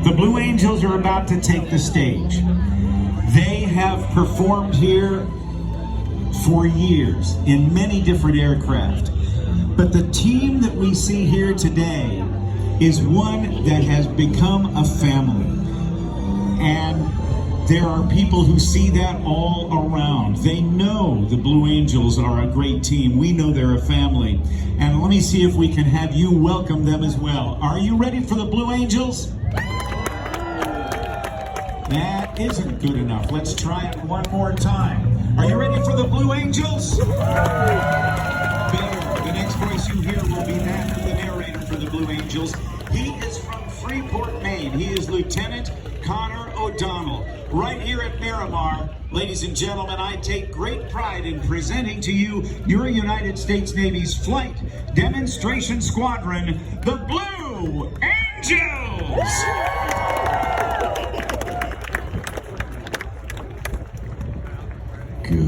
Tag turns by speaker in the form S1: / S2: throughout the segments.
S1: The Blue Angels are about to take the stage. They have performed here for years in many different aircraft. But the team that we see here today is one that has become a family. And there are people who see that all around. They know the Blue Angels are a great team. We know they're a family. And let me see if we can have you welcome them as well. Are you ready for the Blue Angels? That isn't good enough. Let's try it one more time. Are you ready for the Blue Angels? Better. The next voice you hear will be that of the narrator for the Blue Angels. He is from Freeport, Maine. He is Lieutenant Connor O'Donnell. Right here at Miramar, ladies and gentlemen, I take great pride in presenting to you your United States Navy's Flight Demonstration Squadron, the Blue Angels!
S2: Good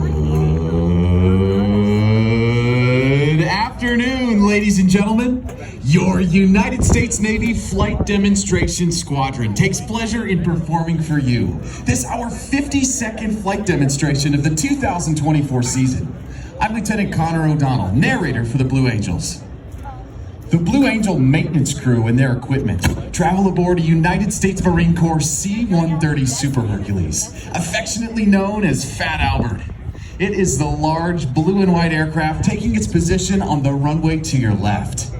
S2: afternoon, ladies and gentlemen. Your United States Navy Flight Demonstration Squadron takes pleasure in performing for you this our 52nd flight demonstration of the 2024 season. I'm Lieutenant Connor O'Donnell, narrator for the Blue Angels. The Blue Angel maintenance crew and their equipment travel aboard a United States Marine Corps C-130 Super Hercules, affectionately known as Fat Albert. It is the large blue and white aircraft taking its position on the runway to your left.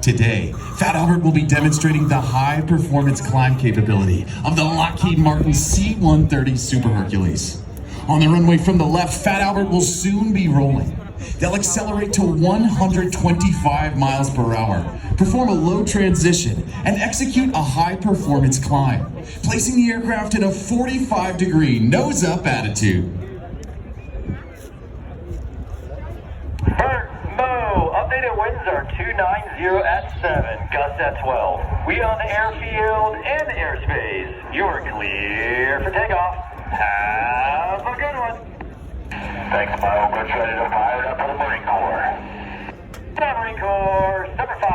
S2: Today, Fat Albert will be demonstrating the high-performance climb capability of the Lockheed Martin C-130 Super Hercules. On the runway from the left, Fat Albert will soon be rolling. They'll accelerate to 125 miles per hour, perform a low transition, and execute a high-performance climb, placing the aircraft in a 45-degree nose-up attitude.
S3: Updated winds are 290 at 7, gusts at 12. We on the airfield and the airspace. You're clear for takeoff. Have a good one. Thanks, Milo. We're ready to fire up for the Marine Corps. Marine Corps, number 5.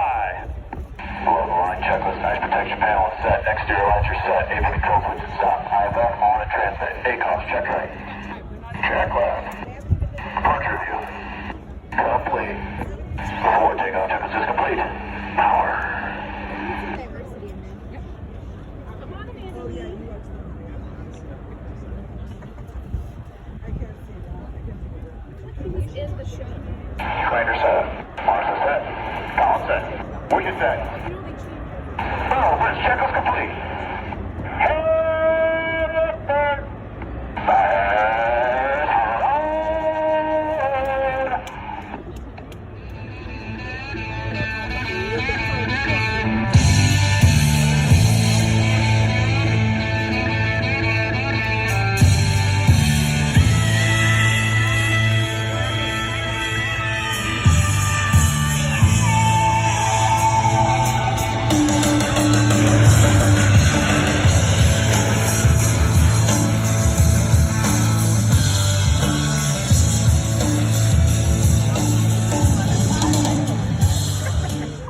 S3: Below the line checklist, nice protection panel is set. Exterior lights are set. Able to go switch and stop. IFF on and transmit. Takeoff, check right. Check left. Departure view. Complete. Before takeoff checklist is complete. Power. Commander set. Mars is set. Column set. We can set. Oh, bridge checklist complete. Head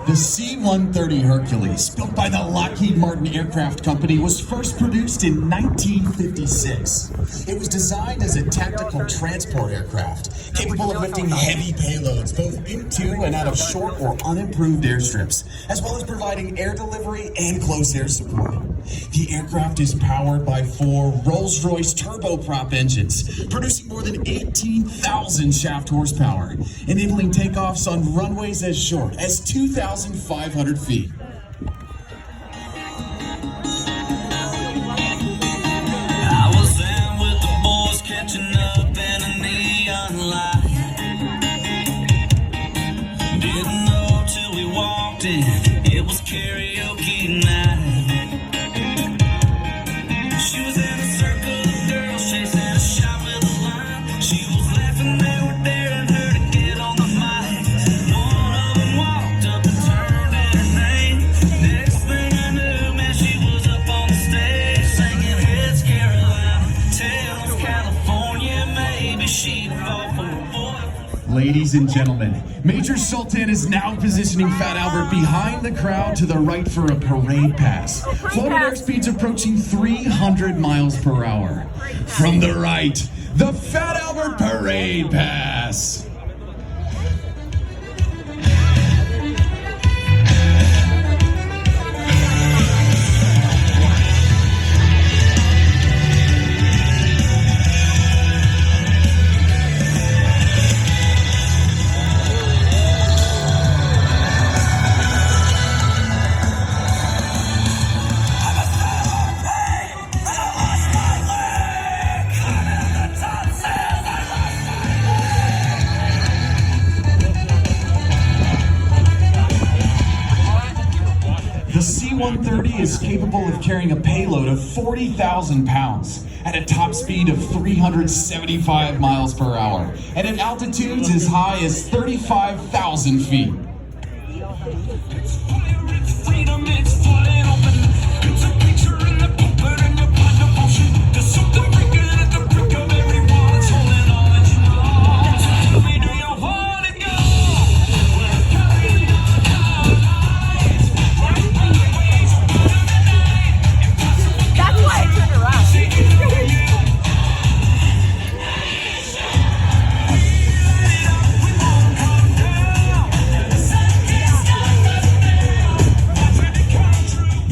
S2: The C-130 Hercules, built by the Lockheed Martin Aircraft Company, was first produced in 1956. It was designed as a tactical transport aircraft, capable of lifting heavy payloads both into and out of short or unimproved airstrips, as well as providing air delivery and close air support. The aircraft is powered by 4 Rolls-Royce turboprop engines, producing more than 18,000 shaft horsepower, enabling takeoffs on runways as short as 2,500 feet.
S4: I was there with the boys catching up in a neon light. Didn't know till we walked in, it was karaoke night. She was in a circle of girls chasing a shot with a line. She was laughing, they were daring her to get on the mic. One of them walked up and turned in her name.
S2: Ladies and gentlemen, Major Sultan is now positioning Fat Albert behind the crowd to the right for a parade pass. Floating airspeeds approaching 300 miles per hour. From the right, the Fat Albert parade pass. The C-130 is capable of carrying a payload of 40,000 pounds at a top speed of 375 miles per hour and at altitudes as high as 35,000 feet.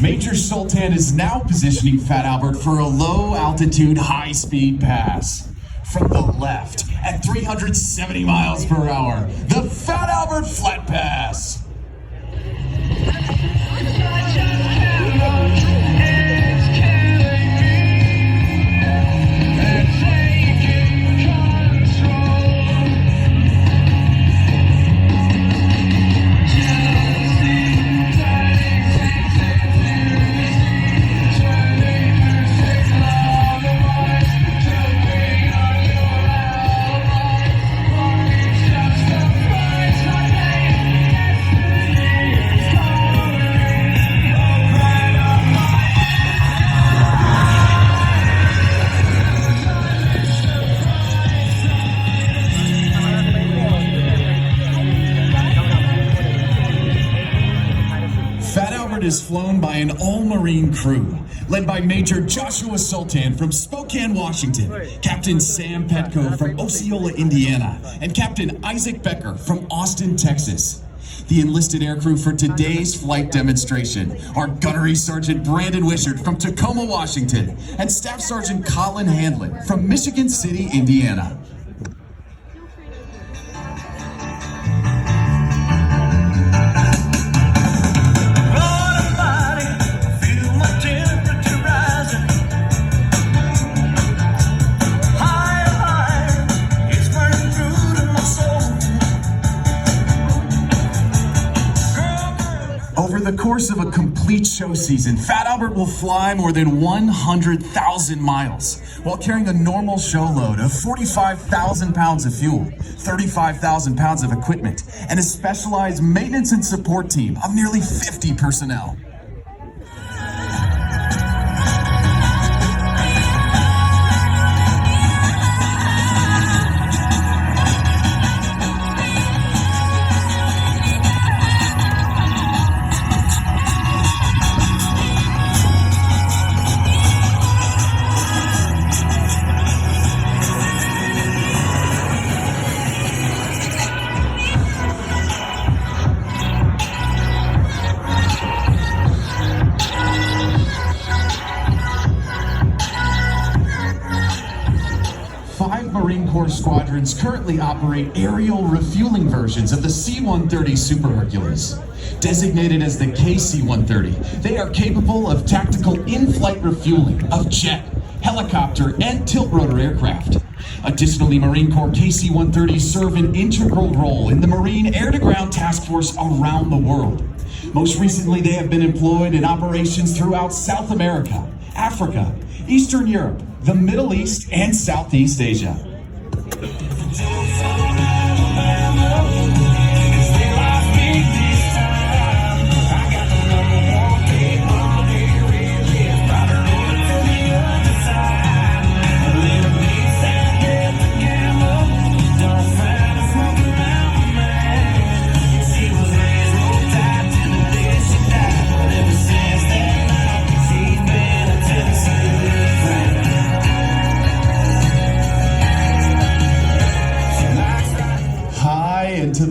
S2: Major Sultan is now positioning Fat Albert for a low-altitude, high-speed pass. From the left, at 370 miles per hour, the Fat Albert Flat Pass. Is flown by an all-Marine crew, led by Major Joshua Sultan from Spokane, Washington, Captain Sam Petco from Osceola, Indiana, and Captain Isaac Becker from Austin, Texas. The enlisted aircrew for today's flight demonstration are Gunnery Sergeant Brandon Wishart from Tacoma, Washington, and Staff Sergeant Colin Handlin from Michigan City, Indiana. Over the course of a complete show season, Fat Albert will fly more than 100,000 miles while carrying a normal show load of 45,000 pounds of fuel, 35,000 pounds of equipment, and a specialized maintenance and support team of nearly 50 personnel. Marine Corps squadrons currently operate aerial refueling versions of the C-130 Super Hercules. Designated as the KC-130, they are capable of tactical in-flight refueling of jet, helicopter, and tilt-rotor aircraft. Additionally, Marine Corps KC-130s serve an integral role in the Marine Air-to-Ground Task Force around the world. Most recently, they have been employed in operations throughout South America, Africa, Eastern Europe, the Middle East, and Southeast Asia.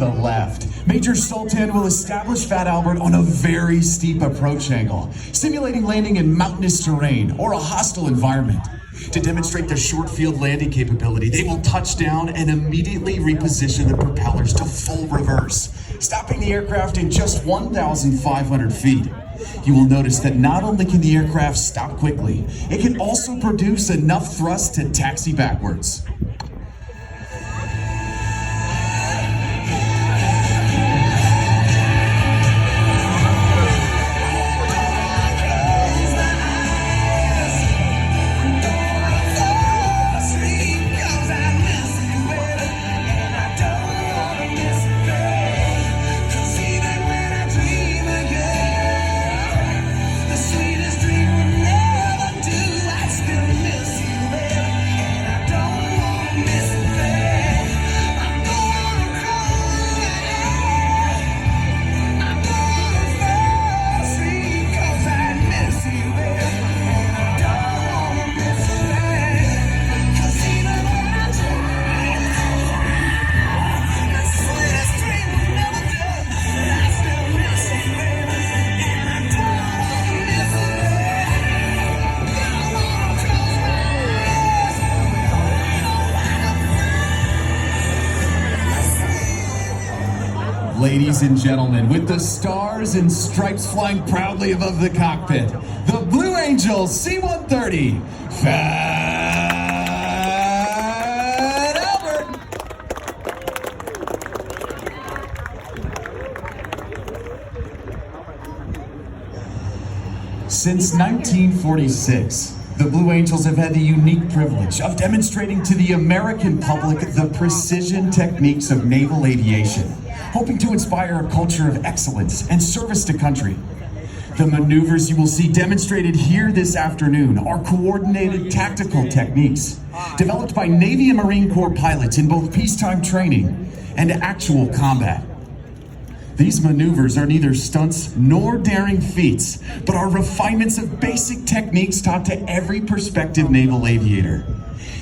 S2: the left, Major Sultan will establish Fat Albert on a very steep approach angle, simulating landing in mountainous terrain or a hostile environment. To demonstrate their short field landing capability, they will touch down and immediately reposition the propellers to full reverse, stopping the aircraft in just 1,500 feet. You will notice that not only can the aircraft stop quickly, it can also produce enough thrust to taxi backwards. Ladies and gentlemen, with the stars and stripes flying proudly above the cockpit, the Blue Angels C-130, Fat Albert! Since 1946, the Blue Angels have had the unique privilege of demonstrating to the American public the precision techniques of naval aviation, hoping to inspire a culture of excellence and service to country. The maneuvers you will see demonstrated here this afternoon are coordinated tactical techniques developed by Navy and Marine Corps pilots in both peacetime training and actual combat. These maneuvers are neither stunts nor daring feats, but are refinements of basic techniques taught to every prospective naval aviator.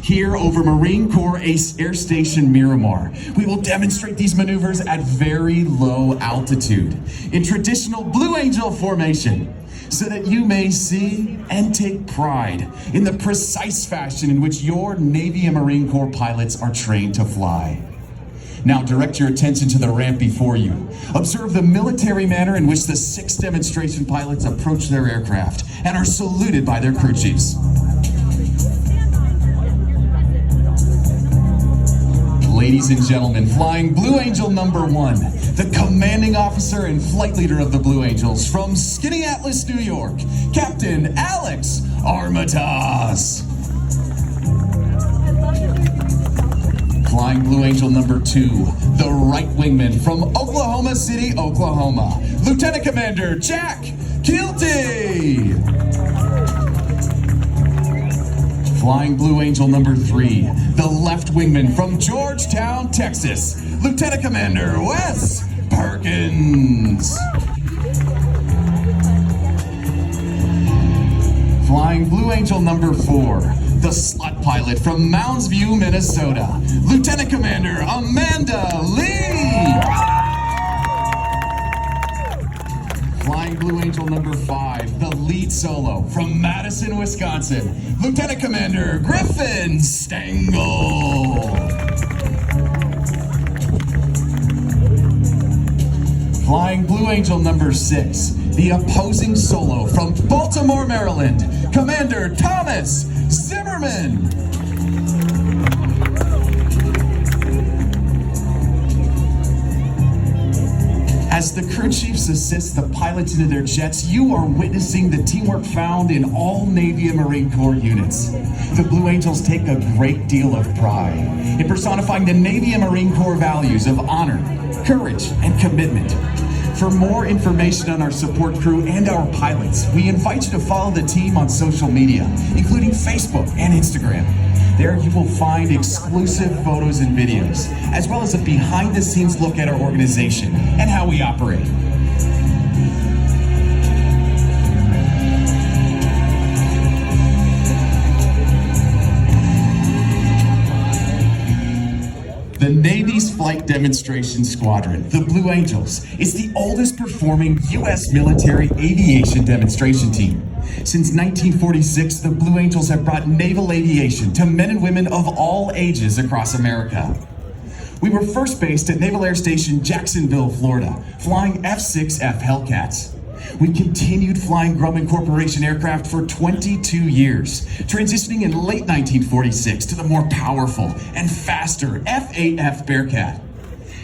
S2: Here over Marine Corps Air Station Miramar, we will demonstrate these maneuvers at very low altitude in traditional Blue Angel formation, so that you may see and take pride in the precise fashion in which your Navy and Marine Corps pilots are trained to fly. Now direct your attention to the ramp before you. Observe the military manner in which the 6 demonstration pilots approach their aircraft and are saluted by their crew chiefs. Ladies and gentlemen, flying Blue Angel number 1, the commanding officer and flight leader of the Blue Angels from Skaneateles, New York, Captain Alex Armatas. Flying Blue Angel number 2, the right wingman from Oklahoma City, Oklahoma, Lieutenant Commander Jack Kilty. Flying Blue Angel number 3, the left wingman from Georgetown, Texas, Lieutenant Commander Wes Perkins. Flying Blue Angel number 4, the slot pilot from Mounds View, Minnesota, Lieutenant Commander Amanda Lee. Flying Blue Angel number 5, the lead solo from Madison, Wisconsin, Lieutenant Commander Griffin Stengel. Flying Blue Angel number 6, the opposing solo from Baltimore, Maryland, Commander Thomas Zimmerman. As the crew chiefs assist the pilots into their jets, you are witnessing the teamwork found in all Navy and Marine Corps units. The Blue Angels take a great deal of pride in personifying the Navy and Marine Corps values of honor, courage, and commitment. For more information on our support crew and our pilots, we invite you to follow the team on social media, including Facebook and Instagram. There you will find exclusive photos and videos, as well as a behind-the-scenes look at our organization and how we operate. The Navy's flight Flight Demonstration Squadron, the Blue Angels, is the oldest performing U.S. military aviation demonstration team. Since 1946, the Blue Angels have brought naval aviation to men and women of all ages across America. We were first based at Naval Air Station Jacksonville, Florida, flying F-6F Hellcats. We continued flying Grumman Corporation aircraft for 22 years, transitioning in late 1946 to the more powerful and faster F-8F Bearcat.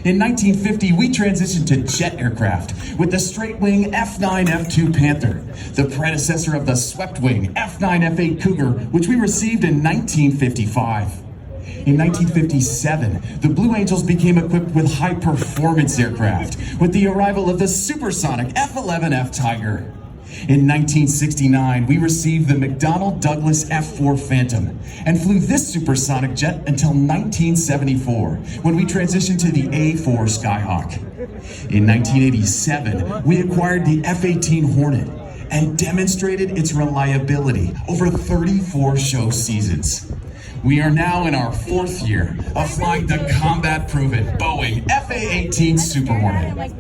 S2: In 1950, we transitioned to jet aircraft with the straight-wing F-9 F-2 Panther, the predecessor of the swept-wing F-9 F-8 Cougar, which we received in 1955. In 1957, the Blue Angels became equipped with high-performance aircraft with the arrival of the supersonic F-11F Tiger. In 1969, we received the McDonnell Douglas F-4 Phantom and flew this supersonic jet until 1974, when we transitioned to the A-4 Skyhawk. In 1987, we acquired the F-18 Hornet and demonstrated its reliability over 34 show seasons. We are now in our 4th year of flying the combat-proven Boeing FA-18 Super Hornet.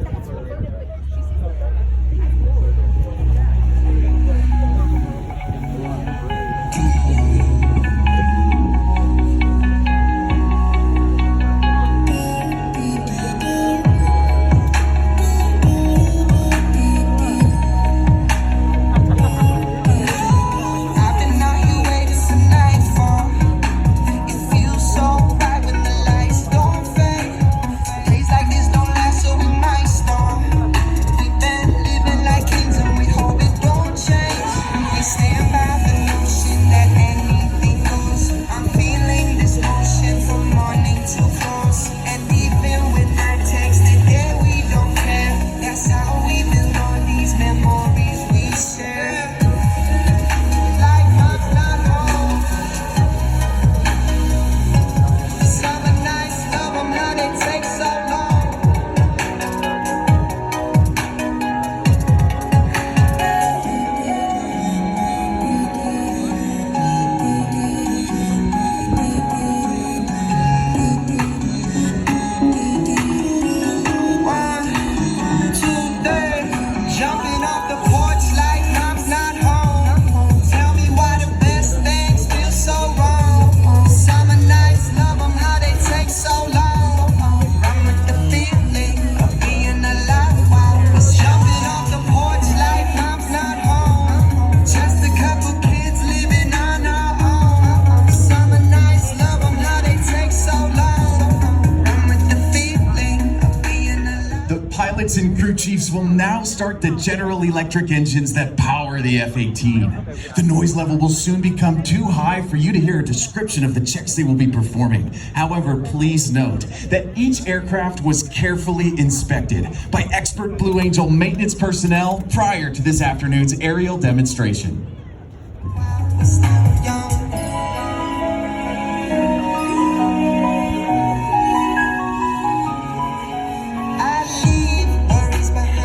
S2: Pilots and crew chiefs will now start the General Electric engines that power the F-18. The noise level will soon become too high for you to hear a description of the checks they will be performing. However, please note that each aircraft was carefully inspected by expert Blue Angel maintenance personnel prior to this afternoon's aerial demonstration.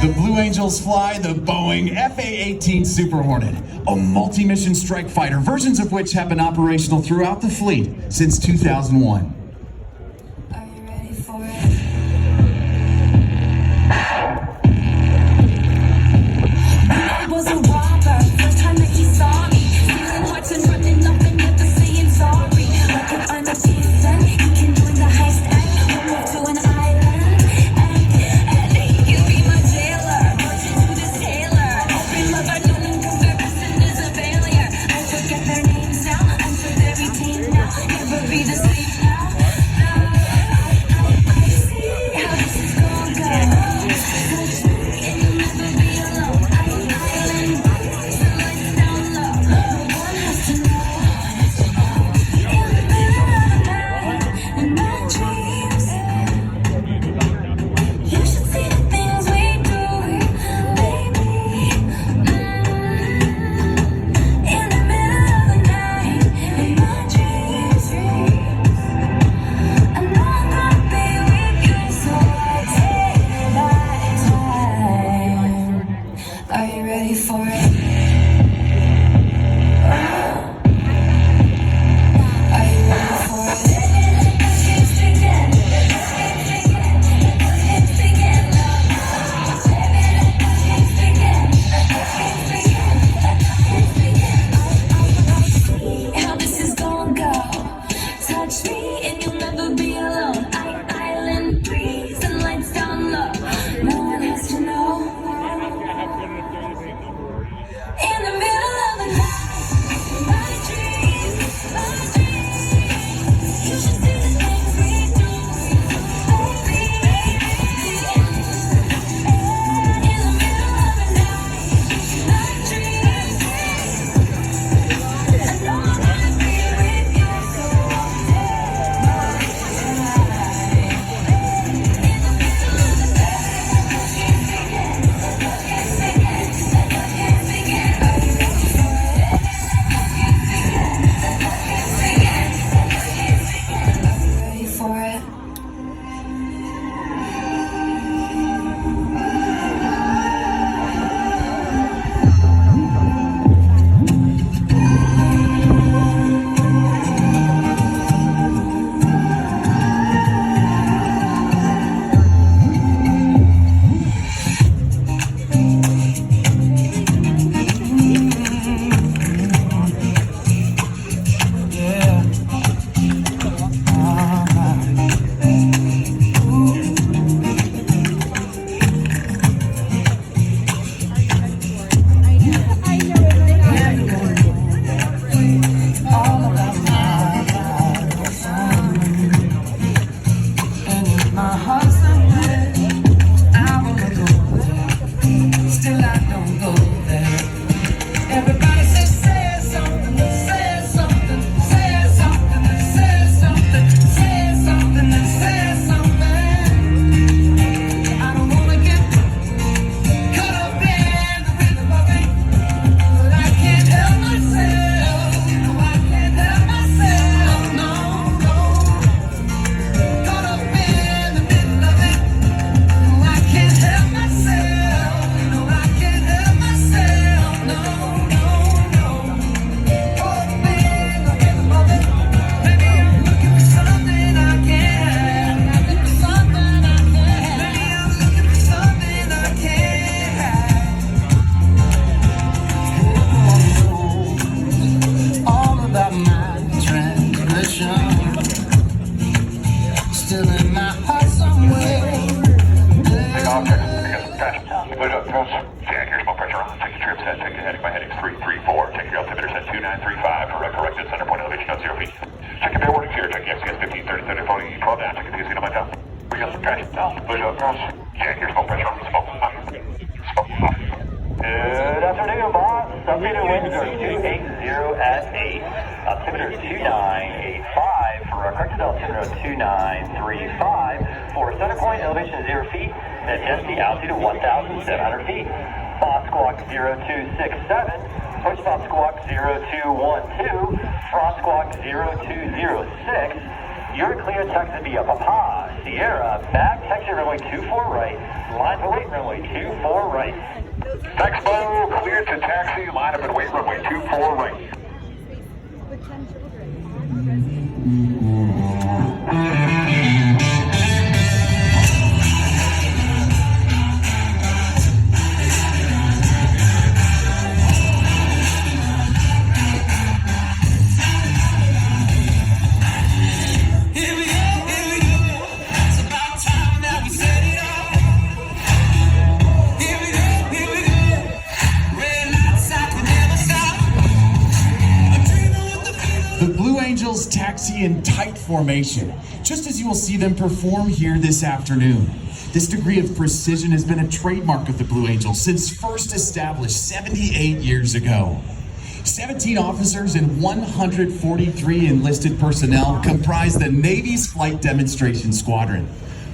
S2: The Blue Angels fly the Boeing FA-18 Super Hornet, a multi-mission strike fighter, versions of which have been operational throughout the fleet since 2001.
S4: Are you ready for it? I was a robber, first time that he saw me, stealing hearts and running up and never saying sorry. Like if I'm a citizen, he can join the heist act, we'll move to an island, and he can be my jailer, marching to this tailor. Open love, I don't know cause their person is a failure. I forget their names now, I'm for their routine now, never be the same now.
S3: 2935 for a corrected center point elevation of 0 feet. Check if airborne here. Check MCAS 15, 30, 30, 40, 12 down. Check if you see on my top. We got some pressure. Push up, cross. Yeah, here's smoke pressure. Smoke. Smoke. Good afternoon, boss. Submeter winds are 280 at 8. Altimeter 2985 for a corrected altimeter 2935 for center point elevation of 0 feet and density altitude of 1,700 feet. Boss squawk 0267. Push stop squawk 0212. Frost squawk 0206. You're clear taxi via Papa Sierra. Back taxi runway 24 right. Line to wait runway 24 right. Expo cleared to taxi. Line up and wait runway 24 right.
S5: With 10 children.
S2: Taxi in tight formation, just as you will see them perform here this afternoon. This degree of precision has been a trademark of the Blue Angels since first established 78 years ago. 17 officers and 143 enlisted personnel comprise the Navy's Flight Demonstration Squadron.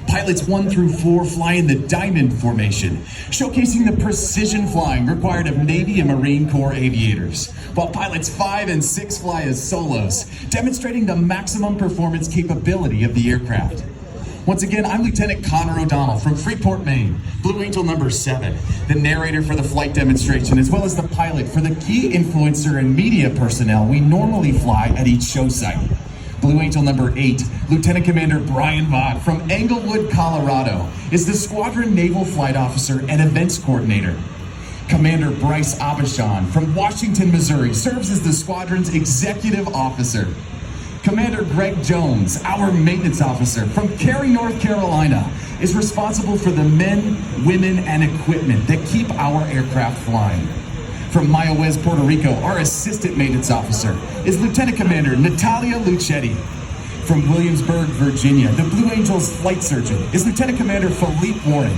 S2: Pilots 1 through 4 fly in the diamond formation, showcasing the precision flying required of Navy and Marine Corps aviators, while pilots 5 and 6 fly as solos, demonstrating the maximum performance capability of the aircraft. Once again, I'm Lieutenant Connor O'Donnell from Freeport, Maine, Blue Angel number 7, the narrator for the flight demonstration, as well as the pilot for the key influencer and media personnel we normally fly at each show site. Blue Angel number 8, Lieutenant Commander Brian Vaught from Englewood, Colorado, is the Squadron Naval Flight Officer and Events Coordinator. Commander Bryce Abishan from Washington, Missouri, serves as the squadron's Executive Officer. Commander Greg Jones, our Maintenance Officer from Cary, North Carolina, is responsible for the men, women, and equipment that keep our aircraft flying. From Mayahuez, Puerto Rico, our Assistant Maintenance Officer is Lieutenant Commander Natalia Lucetti. From Williamsburg, Virginia, the Blue Angels Flight Surgeon is Lieutenant Commander Philippe Warren.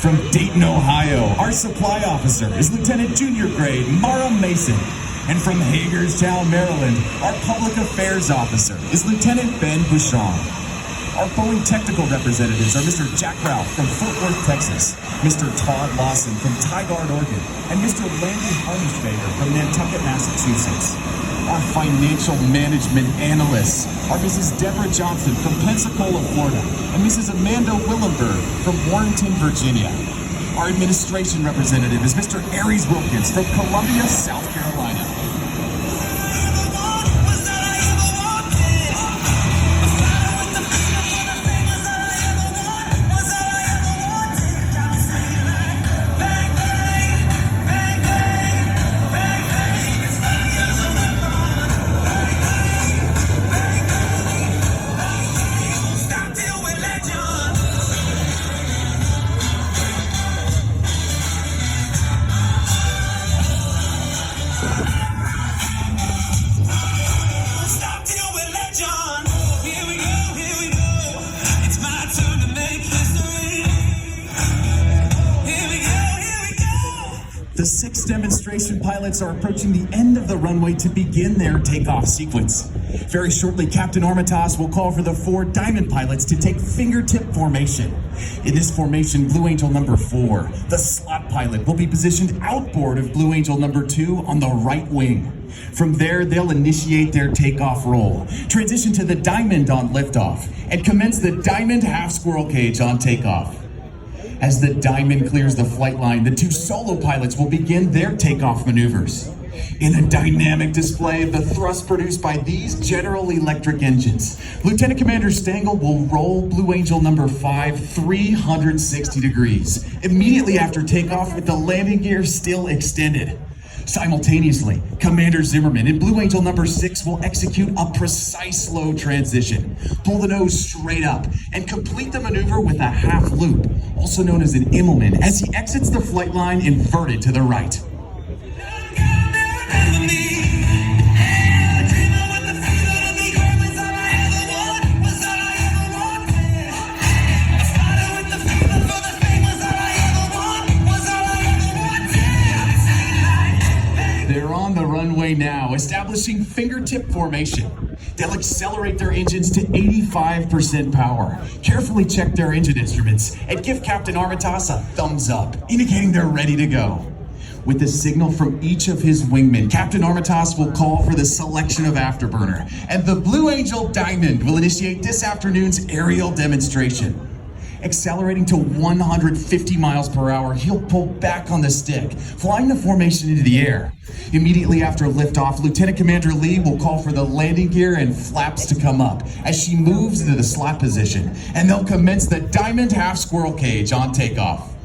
S2: From Dayton, Ohio, our Supply Officer is Lieutenant Junior Grade Mara Mason. And from Hagerstown, Maryland, our Public Affairs Officer is Lieutenant Ben Bouchon. Our Boeing technical representatives are Mr. Jack Ralph from Fort Worth, Texas, Mr. Todd Lawson from Tigard, Oregon, and Mr. Landon Harnisfager from Nantucket, Massachusetts. Our financial management analysts are Mrs. Deborah Johnson from Pensacola, Florida, and Mrs. Amanda Willenberg from Warrenton, Virginia. Our administration representative is Mr. Aries Wilkins from Columbia, South Carolina. The 6 demonstration pilots are approaching the end of the runway to begin their takeoff sequence. Very shortly, Captain Armitage will call for the 4 diamond pilots to take fingertip formation. In this formation, Blue Angel number 4, the slot pilot, will be positioned outboard of Blue Angel number 2 on the right wing. From there, they'll initiate their takeoff roll, transition to the diamond on liftoff, and commence the diamond half squirrel cage on takeoff. As the diamond clears the flight line, the 2 solo pilots will begin their takeoff maneuvers. In a dynamic display of the thrust produced by these General Electric engines, Lieutenant Commander Stengel will roll Blue Angel number 5 360 degrees, immediately after takeoff with the landing gear still extended. Simultaneously, Commander Zimmerman in Blue Angel number 6 will execute a precise slow transition, pull the nose straight up, and complete the maneuver with a half loop, also known as an Immelman, as he exits the flight line inverted to the right. runway now, establishing fingertip formation. They'll accelerate their engines to 85% power, carefully check their engine instruments, and give Captain Armitage a thumbs up, indicating they're ready to go. With a signal from each of his wingmen, Captain Armitage will call for the selection of Afterburner, and the Blue Angel Diamond will initiate this afternoon's aerial demonstration. Accelerating to 150 miles per hour, he'll pull back on the stick, flying the formation into the air. Immediately after liftoff, Lieutenant Commander Lee will call for the landing gear and flaps to come up as she moves into the slot position, and they'll commence the Diamond Half Squirrel Cage on takeoff.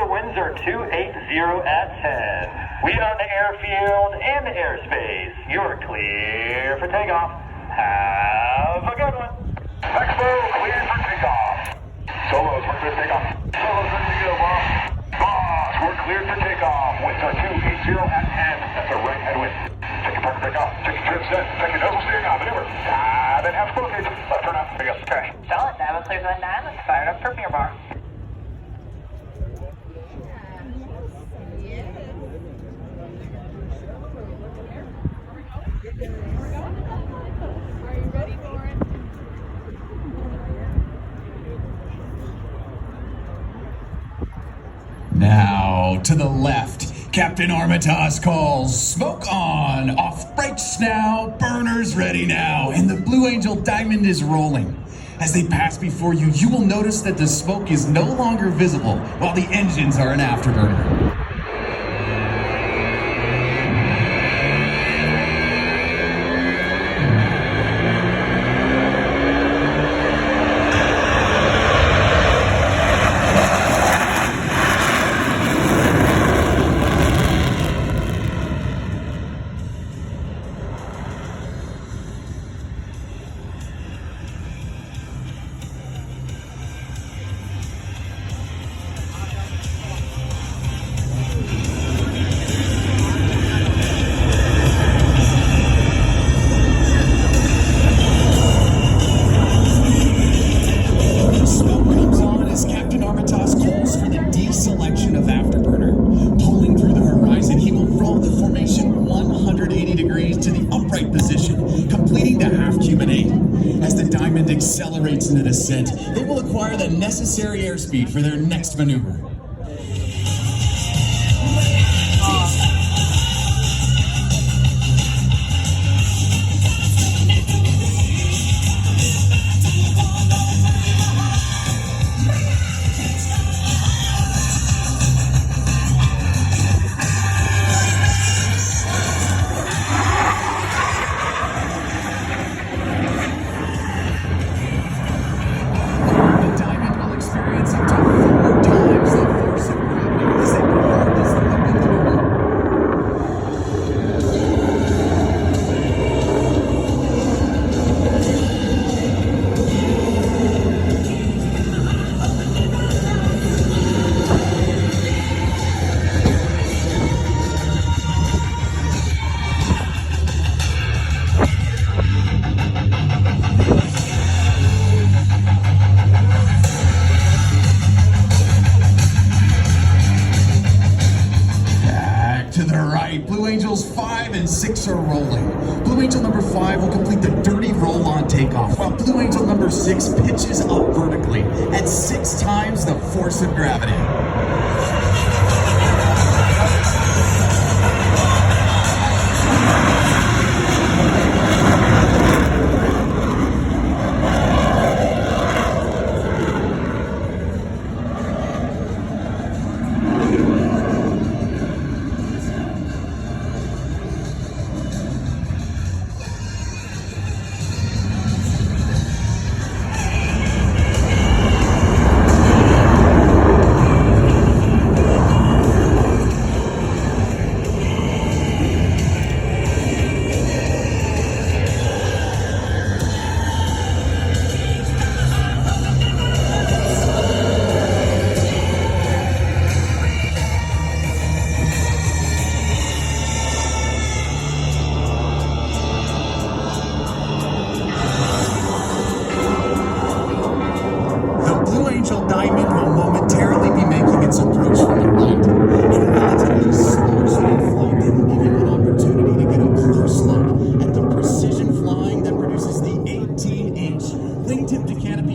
S3: Windsor 280 at 10. We are on the airfield and the airspace. You're clear for takeoff. Have a good one. Expo clear for takeoff. Solos, we're clear for takeoff. Solos ready to go, boss. Boss, we're clear for takeoff. Windsor 280 at 10. That's a right headwind. Check your park takeoff. Check your trim set. Check your nozzle steering on. Maneuver. Then have squirrel cage. Left turn out. Pick up. Okay.
S6: Solid. That was clear for the 9. Let's fire it up for Miramar.
S2: Now, to the left, Captain Armitage calls, smoke on, off brakes now, burners ready now, and the Blue Angel Diamond is rolling. As they pass before you, you will notice that the smoke is no longer visible, while the engines are an afterburner. Accelerates into descent, they will acquire the necessary airspeed for their next maneuver. Up to 4 times the 6 are rolling. Blue Angel number 5 will complete the dirty roll on takeoff, while Blue Angel number 6 pitches up vertically at 6 times the force of gravity.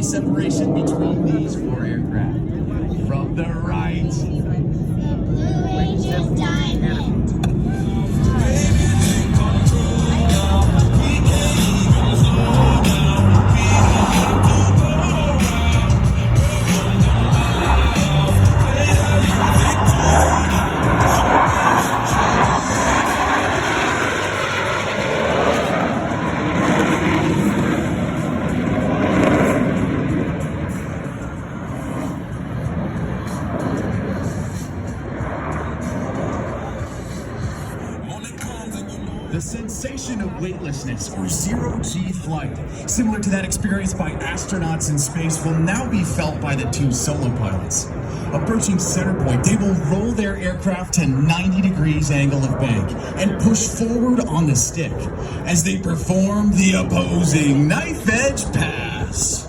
S2: Separation between these 4 aircraft. From the right,
S4: Blue Angel Diamond.
S2: the sensation of weightlessness or zero-G flight, similar to that experienced by astronauts in space, will now be felt by the 2 solo pilots. Approaching center point, they will roll their aircraft to 90 degrees angle of bank and push forward on the stick as they perform the opposing knife edge pass.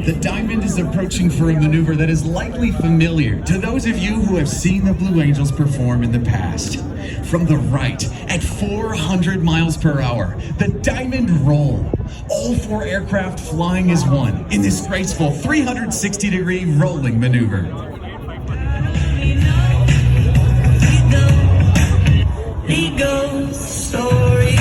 S2: The Diamond is approaching for a maneuver that is likely familiar to those of you who have seen the Blue Angels perform in the past. From the right, at 400 miles per hour, the Diamond roll. All 4 aircraft flying as one in this graceful 360-degree rolling maneuver.
S7: Legal story.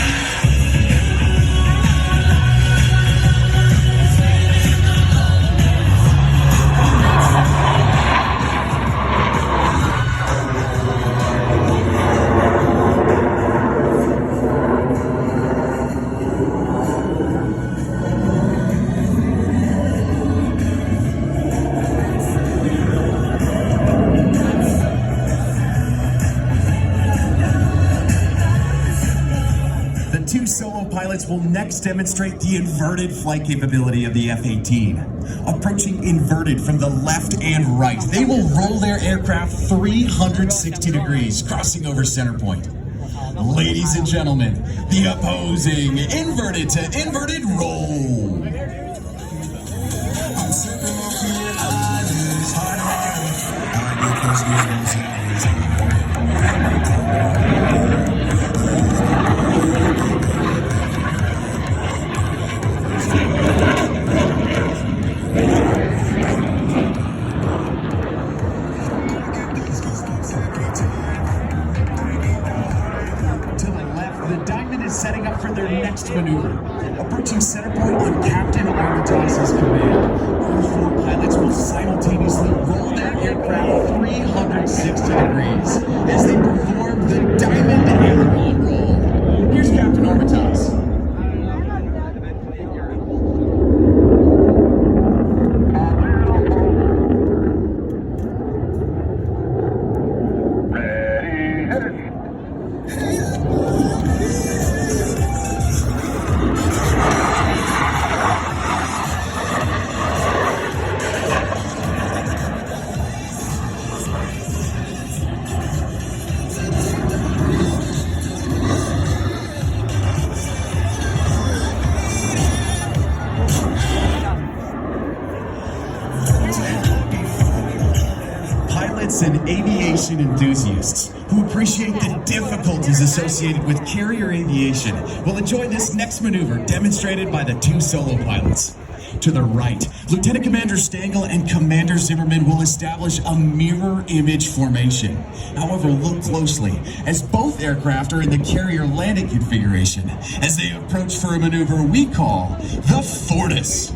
S2: The 2 solo pilots will next demonstrate the inverted flight capability of the F-18. Approaching inverted from the left and right, they will roll their aircraft 360 degrees, crossing over center point. Ladies and gentlemen, the opposing inverted to inverted roll. Setting up for their next maneuver. Approaching center point on Captain Armitage's command. All 4 pilots will simultaneously roll their aircraft 360 degrees as they perform the Diamond aileron roll. Here's Captain Armitage.
S3: Ready, hit it.
S2: aviation enthusiasts who appreciate the difficulties associated with carrier aviation will enjoy this next maneuver demonstrated by the two solo pilots. To the right, Lieutenant Commander Stengel and Commander Zimmerman will establish a mirror image formation. However, look closely, as both aircraft are in the carrier landing configuration, as they approach for a maneuver we call the Fortis.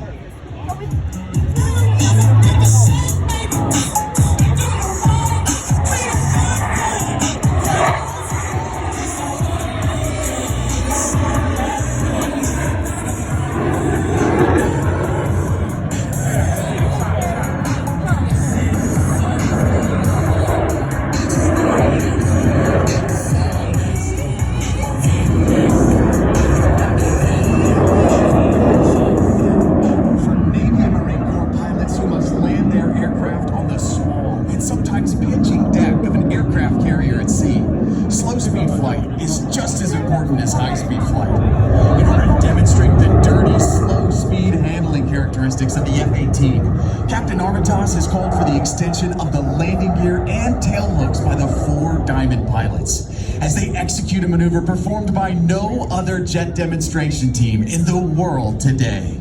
S2: Of the F-18. Captain Armitage has called for the extension of the landing gear and tail hooks by the 4 Diamond pilots as they execute a maneuver performed by no other jet demonstration team in the world today.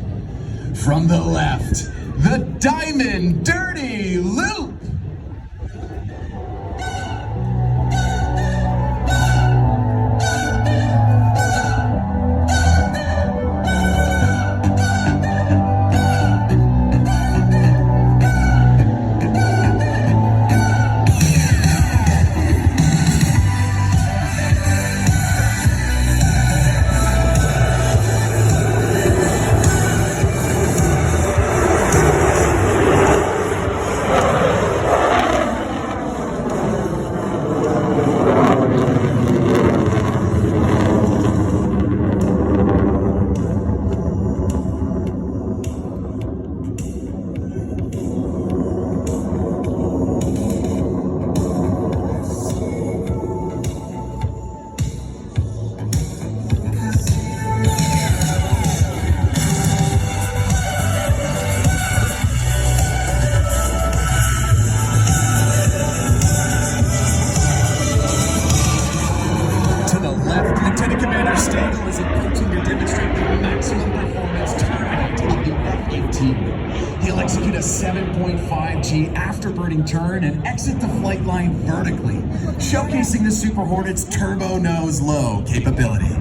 S2: From the left, the Diamond Dirty Loop. He'll execute a 7.5G afterburning turn and exit the flight line vertically, showcasing the Super Hornet's turbo nose low capability.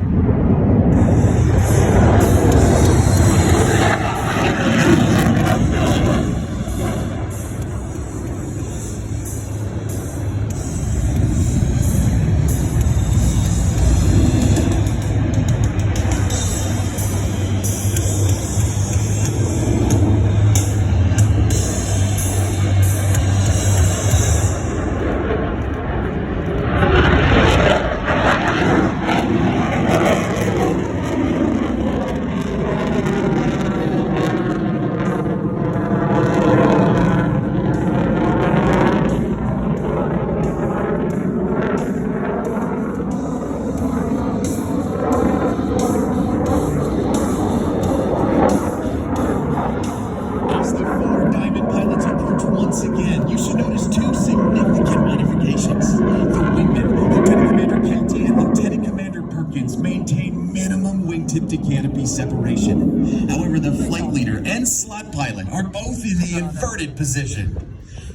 S2: Separation. However, the flight leader and slot pilot are both in the inverted position.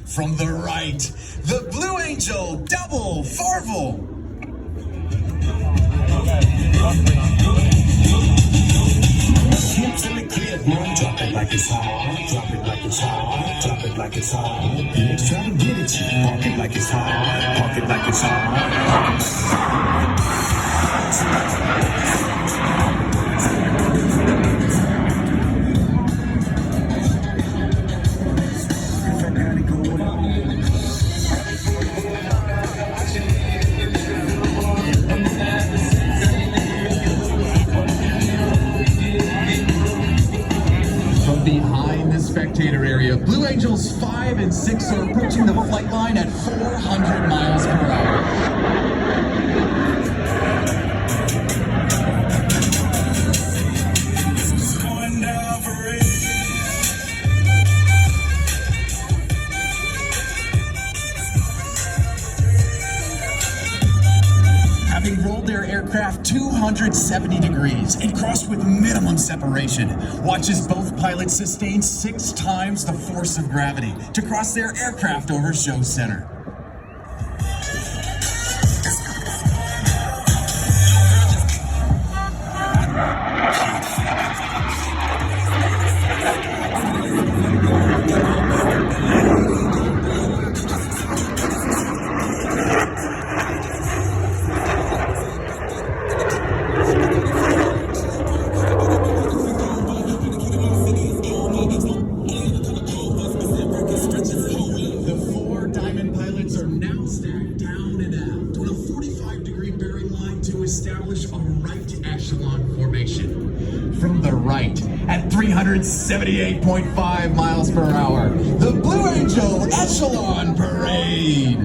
S2: From the right, the Blue Angel double Farvel.
S8: Hips in the crib, mom, drop it like it's hot. Drop it like it's hot. Drop it like it's hot. Let's try to get it. Park it like it's hot. Park it like it's hot.
S2: Behind the spectator area, Blue Angels 5 and 6 are approaching the flight line at 400 miles per hour. their aircraft 270 degrees and crossed with minimum separation. Watch as both pilots sustain 6 times the force of gravity to cross their aircraft over show center. Establish a right echelon formation. From the right, at 378.5 miles per hour, the Blue Angel Echelon Parade.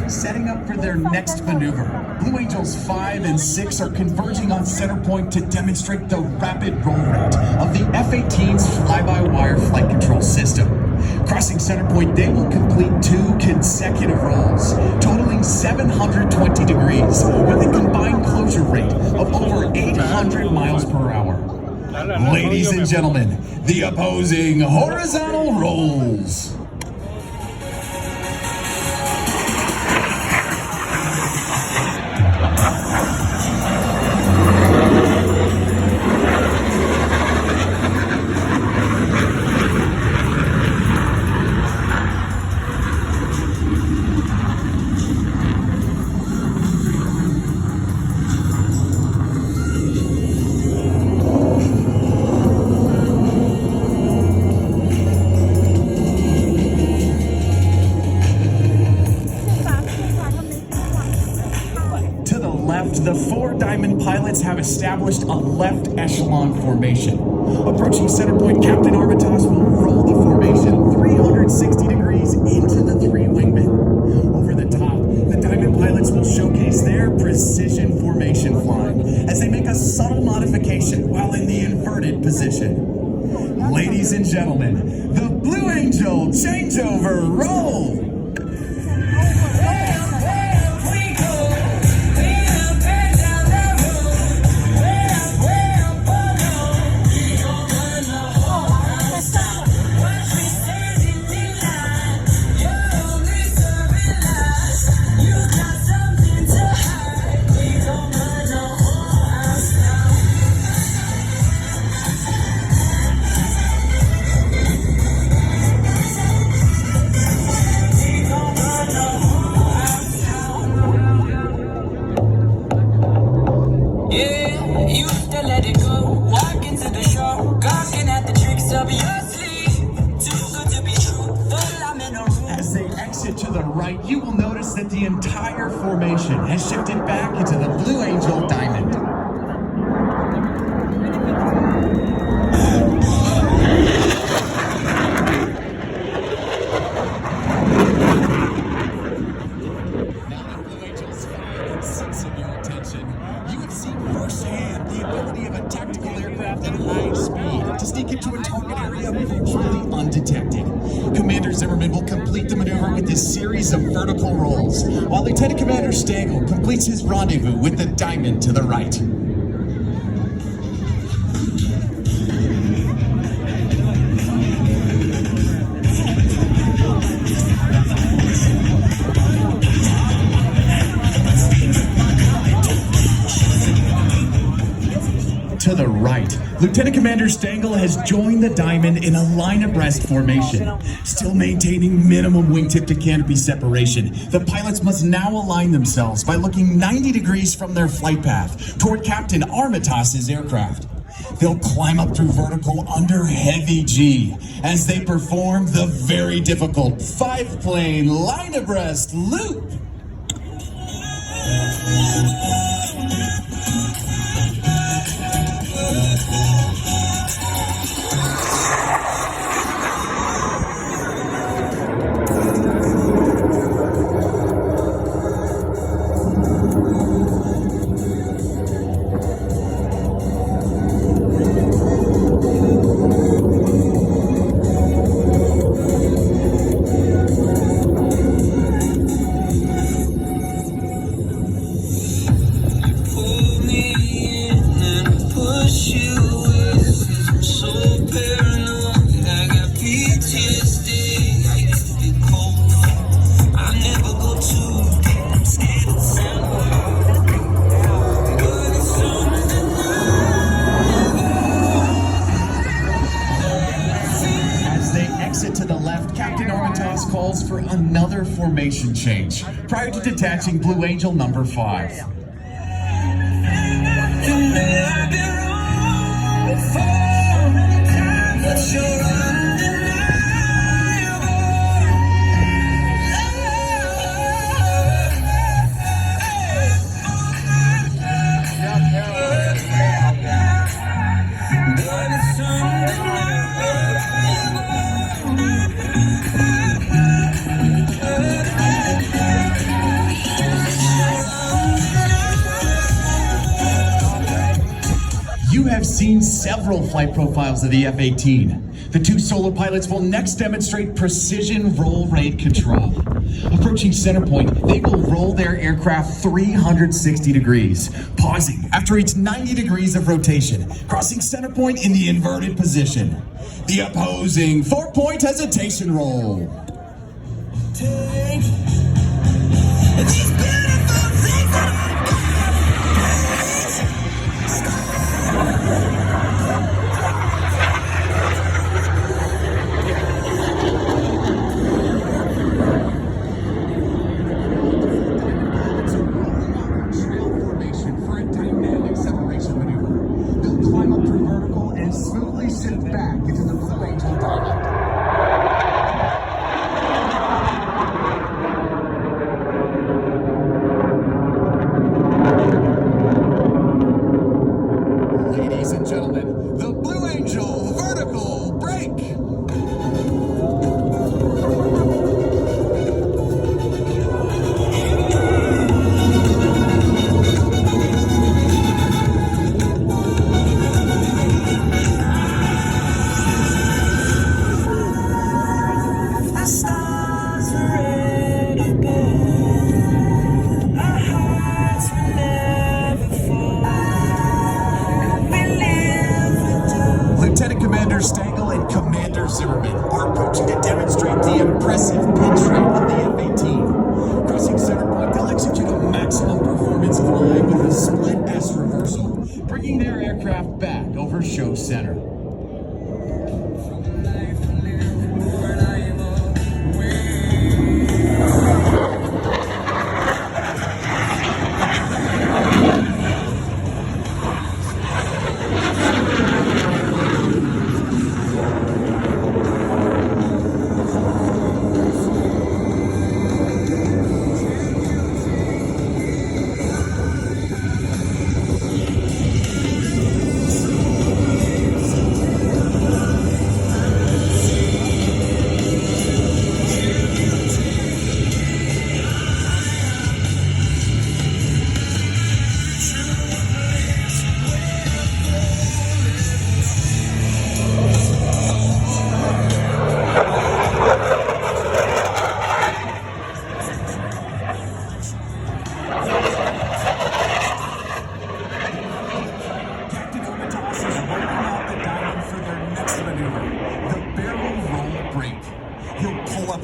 S2: Setting up for their next maneuver, Blue Angels 5 and 6 are converging on center point to demonstrate the rapid roll rate of the F-18's fly-by-wire flight control system. Crossing center point, they will complete 2 consecutive rolls, totaling 720 degrees, with a combined closure rate of over 800 miles per hour. Ladies and gentlemen, the opposing horizontal rolls. The 4 Diamond pilots have established a left echelon formation. Approaching center point, Captain Armitage will roll the formation 360 degrees into the 3 wingmen. Over the top, the Diamond pilots will showcase their precision formation flying as they make a subtle modification while in the inverted position. Ladies and gentlemen, the Blue Angel changeover roll. As they exit to the right, you will notice that the entire formation has shifted back into the Blue Angel Diamond. Now that Blue Angels 5 and 6 of your attention, you have seen firsthand the ability of a tactical aircraft at high speed to sneak into a target area virtually undetected. Commander Zimmerman will complete the maneuver with this series of vertical rolls, while Lieutenant Commander Stagel completes his rendezvous with the Diamond to the right. To the right, Lieutenant Commander Stengel has joined the Diamond in a line abreast formation. Still maintaining minimum wingtip to canopy separation, the pilots must now align themselves by looking 90 degrees from their flight path toward Captain Armitage's aircraft. They'll climb up through vertical under heavy G as they perform the very difficult 5-plane line abreast loop. exit to the left, Captain Armitage calls for another formation change prior to detaching Blue Angel number 5. You have seen several flight profiles of the F-18. The 2 solo pilots will next demonstrate precision roll rate control. Approaching center point, they will roll their aircraft 360 degrees, pausing after each 90 degrees of rotation, crossing center point in the inverted position. The opposing 4-point hesitation roll. Ladies and gentlemen, the Blue Angel vertical break. Lieutenant Commander Stengel and Commander Zimmerman are approaching to demonstrate the impressive pitch rate of the F-18. Crossing center point, they'll execute a maximum performance flying with a split S reversal, bringing their aircraft back over show center.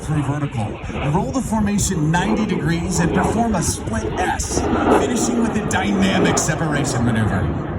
S2: Through vertical. Roll the formation 90 degrees and perform a split S, finishing with a dynamic separation maneuver.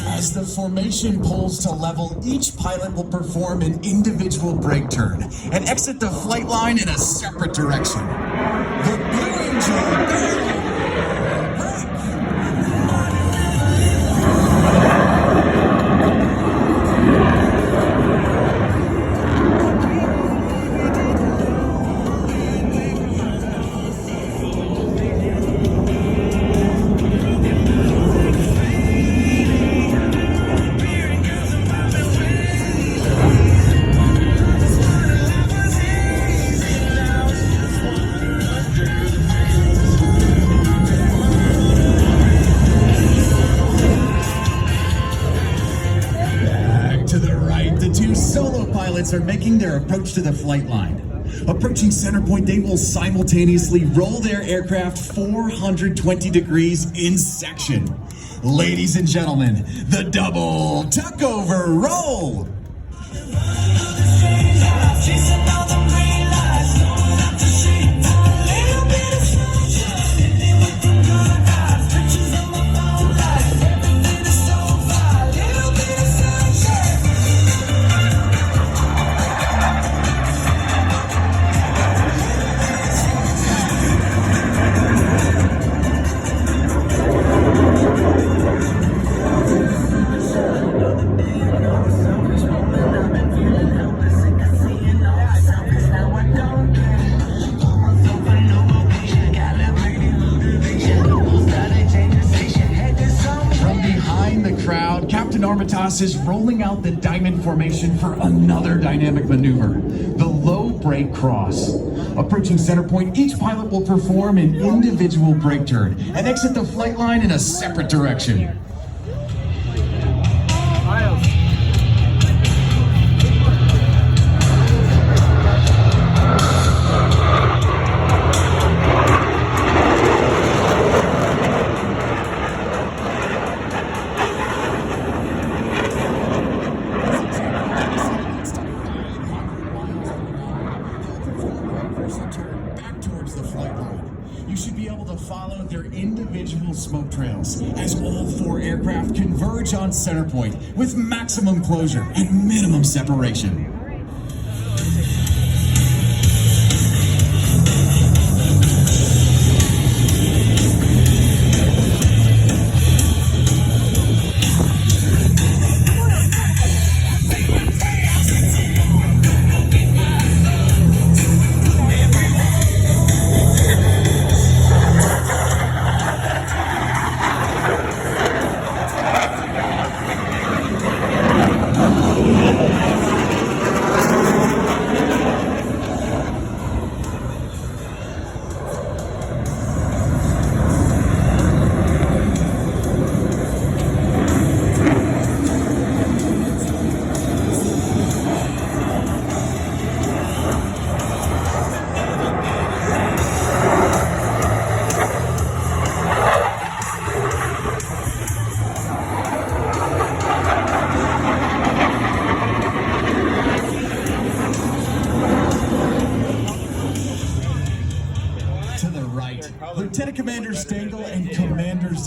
S2: As the formation pulls to level, each pilot will perform an individual brake turn and exit the flight line in a separate direction. The Blue Angel pilots are making their approach to the flight line. Approaching center point, they will simultaneously roll their aircraft 420 degrees in section. Ladies and gentlemen, the double tuckover roll. Is rolling out the diamond formation for another dynamic maneuver, the low brake cross. Approaching center point, each pilot will perform an individual brake turn and exit the flight line in a separate direction. Smoke trails as all four aircraft converge on center point with maximum closure and minimum separation.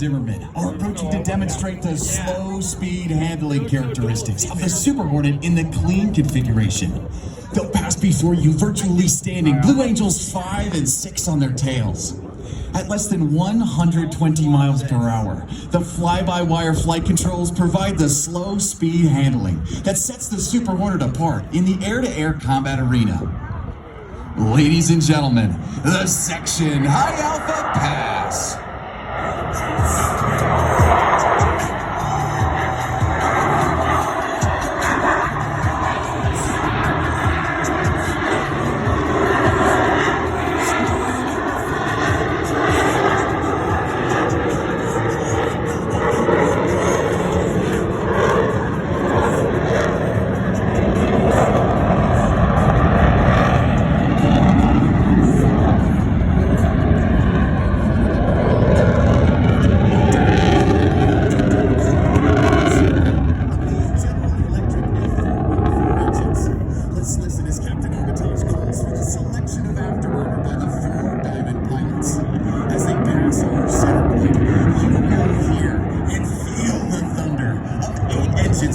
S2: Zimmerman are approaching to demonstrate the slow speed handling characteristics of the Super Hornet in the clean configuration. They'll pass before you virtually standing, Blue Angels 5 and 6 on their tails. At less than 120 miles per hour, the fly-by-wire flight controls provide the slow speed handling that sets the Super Hornet apart in the air-to-air combat arena. Ladies and gentlemen, the Section High Alpha Pass.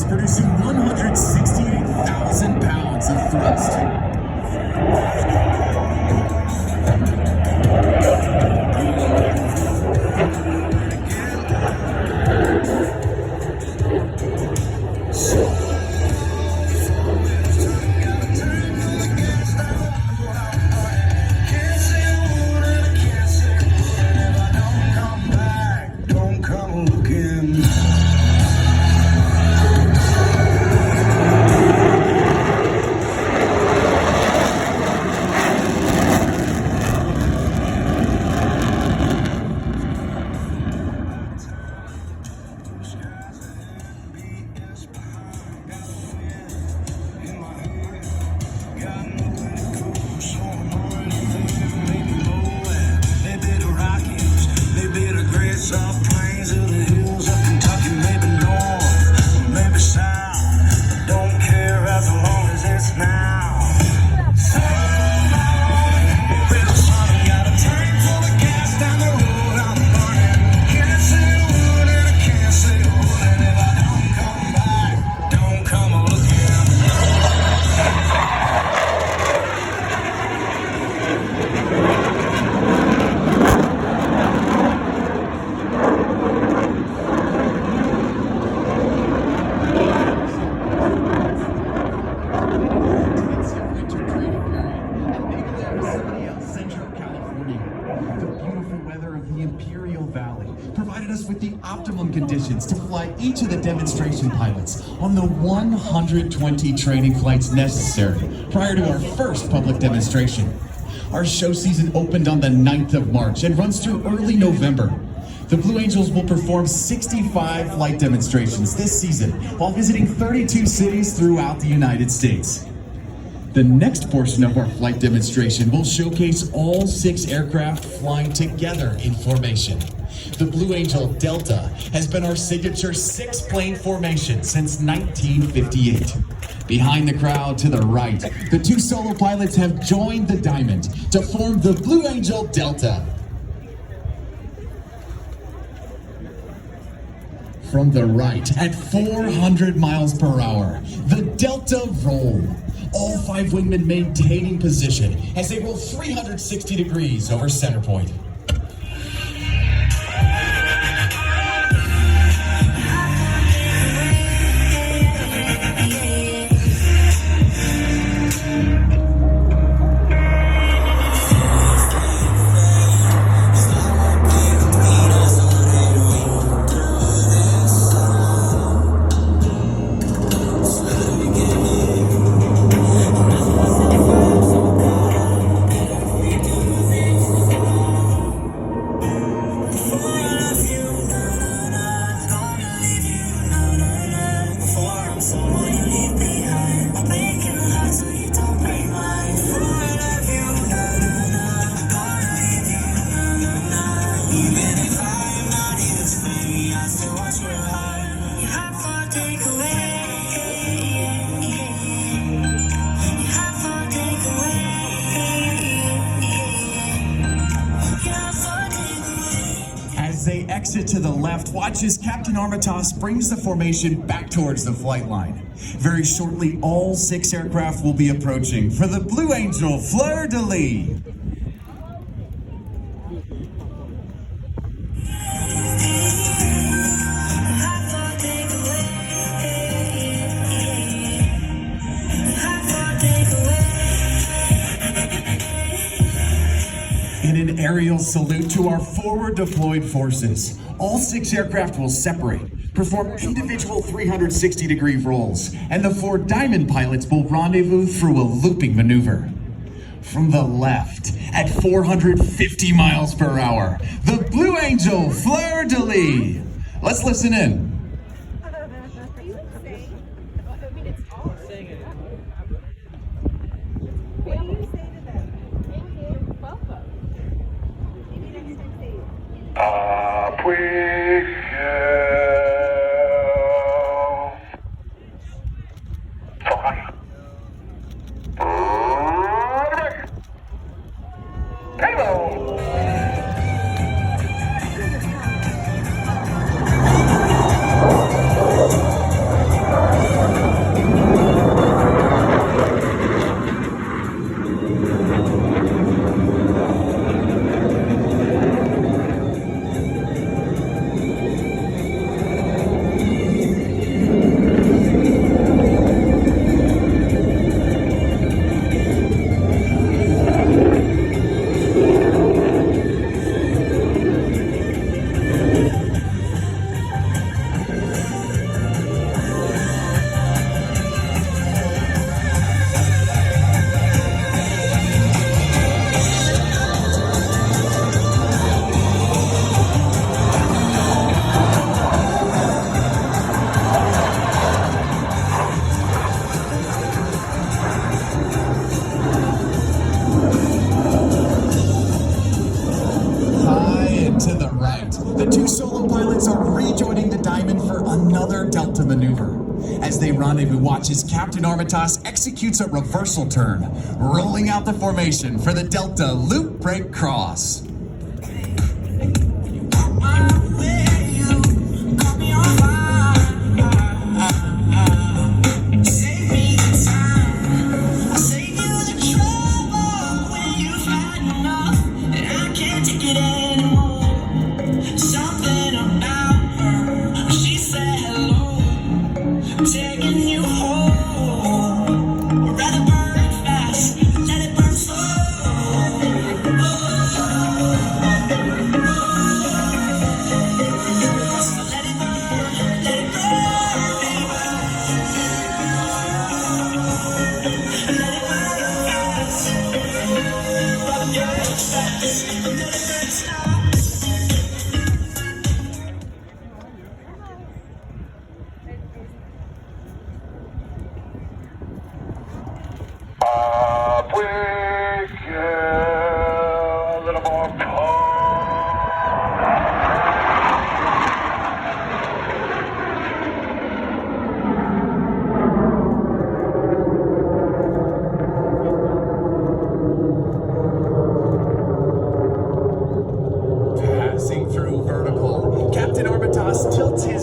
S2: Producing 168,000 pounds of thrust. Imperial Valley provided us with the optimum conditions to fly each of the demonstration pilots on the 120 training flights necessary prior to our first public demonstration. Our show season opened on the 9th of March and runs through early November. The Blue Angels will perform 65 flight demonstrations this season while visiting 32 cities throughout the United States. The next portion of our flight demonstration will showcase all 6 aircraft flying together in formation. The Blue Angel Delta has been our signature 6-plane formation since 1958. Behind the crowd to the right, the 2 solo pilots have joined the Diamond to form the Blue Angel Delta. From the right, at 400 miles per hour, the Delta roll. All 5 wingmen maintaining position as they roll 360 degrees over center point. Exit to the left, watch as Captain Armitage brings the formation back towards the flight line. Very shortly, all 6 aircraft will be approaching for the Blue Angel Fleur-de-Lis. Aerial salute to our forward deployed forces. All 6 aircraft will separate, perform individual 360-degree rolls, and the 4 Diamond pilots will rendezvous through a looping maneuver. From the left, at 450 miles per hour, the Blue Angel Fleur-de-Lis. Let's listen in. Rendezvous watch as Captain Armitage executes a reversal turn, rolling out the formation for the Delta loop break cross.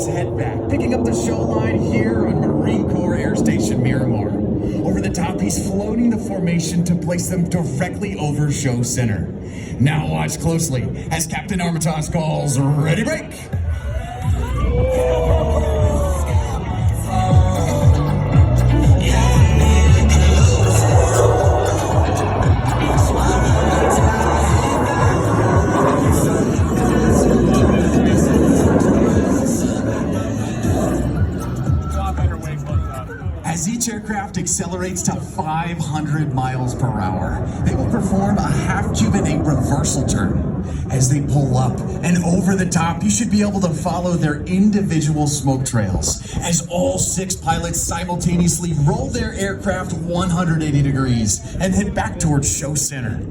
S2: let's head back, picking up the show line here on Marine Corps Air Station Miramar. Over the top, he's floating the formation to place them directly over show center. Now watch closely as Captain Armitage calls, ready break. As each aircraft accelerates to 500 miles per hour, they will perform a half-Cuban 8 reversal turn. As they pull up and over the top, you should be able to follow their individual smoke trails as all 6 pilots simultaneously roll their aircraft 180 degrees and head back towards show center.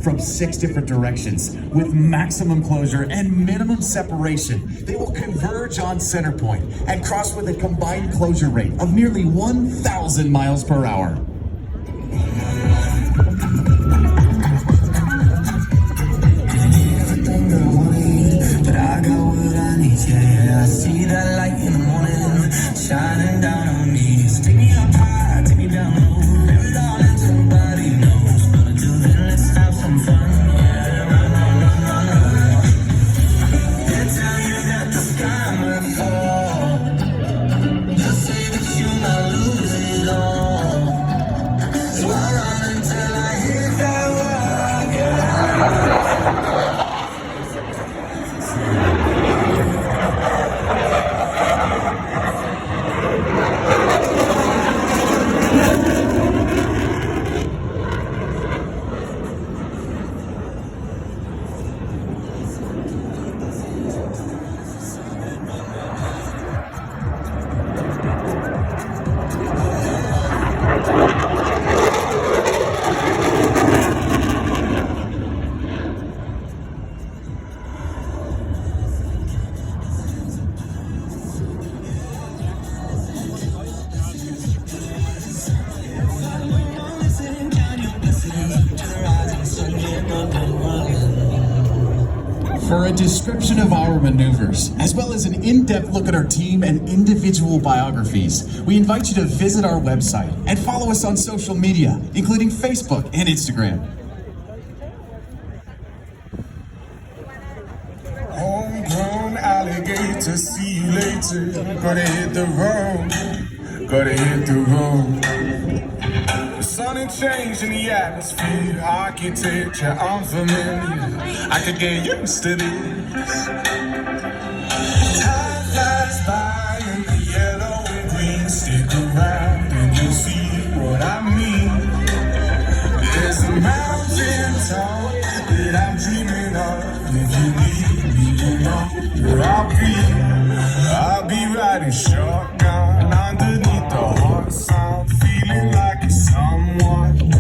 S2: From 6 different directions, with maximum closure and minimum separation, they will converge on center point and cross with a combined closure rate of nearly 1,000 miles per hour.
S7: But I got what I need, yeah. I see that light in the morning shining down on me. So take me up high, take me down low. Every darling, somebody knows. But until then, let's have some fun, yeah. Run, run, run, run, run. They tell you that the sky might fall. Just say that you might lose it all. So I run until I hit that rock, yeah.
S2: For a description of our maneuvers, as well as an in-depth look at our team and individual biographies, we invite you to visit our website and follow us on social media, including Facebook and Instagram.
S8: Homegrown alligator, see you later. Gotta hit the road, gotta hit the road. The sun had changed in the atmosphere, architecture unfamiliar. I could get used to this. Time flies by in the yellow and green. Stick around and you'll see what I mean. There's a mountain top that I'm dreaming of. If you need me, you know where I'll be riding shotgun underneath the hot sun, feeling like it's someone.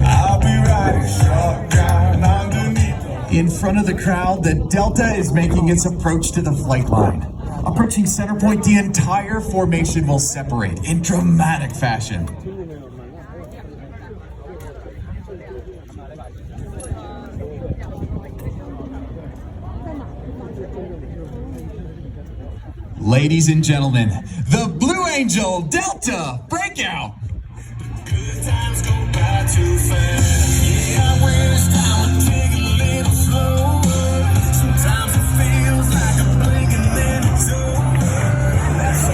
S8: I'll be riding shotgun underneath.
S2: In front of the crowd, the Delta is making its approach to the flight line. Approaching center point, the entire formation will separate in dramatic fashion. Ladies and gentlemen, the Blue Angel Delta Breakout!
S8: Good times go by too fast. Yeah, I wish time would take a little slower. Sometimes it feels like I'm blinking and it's over. That's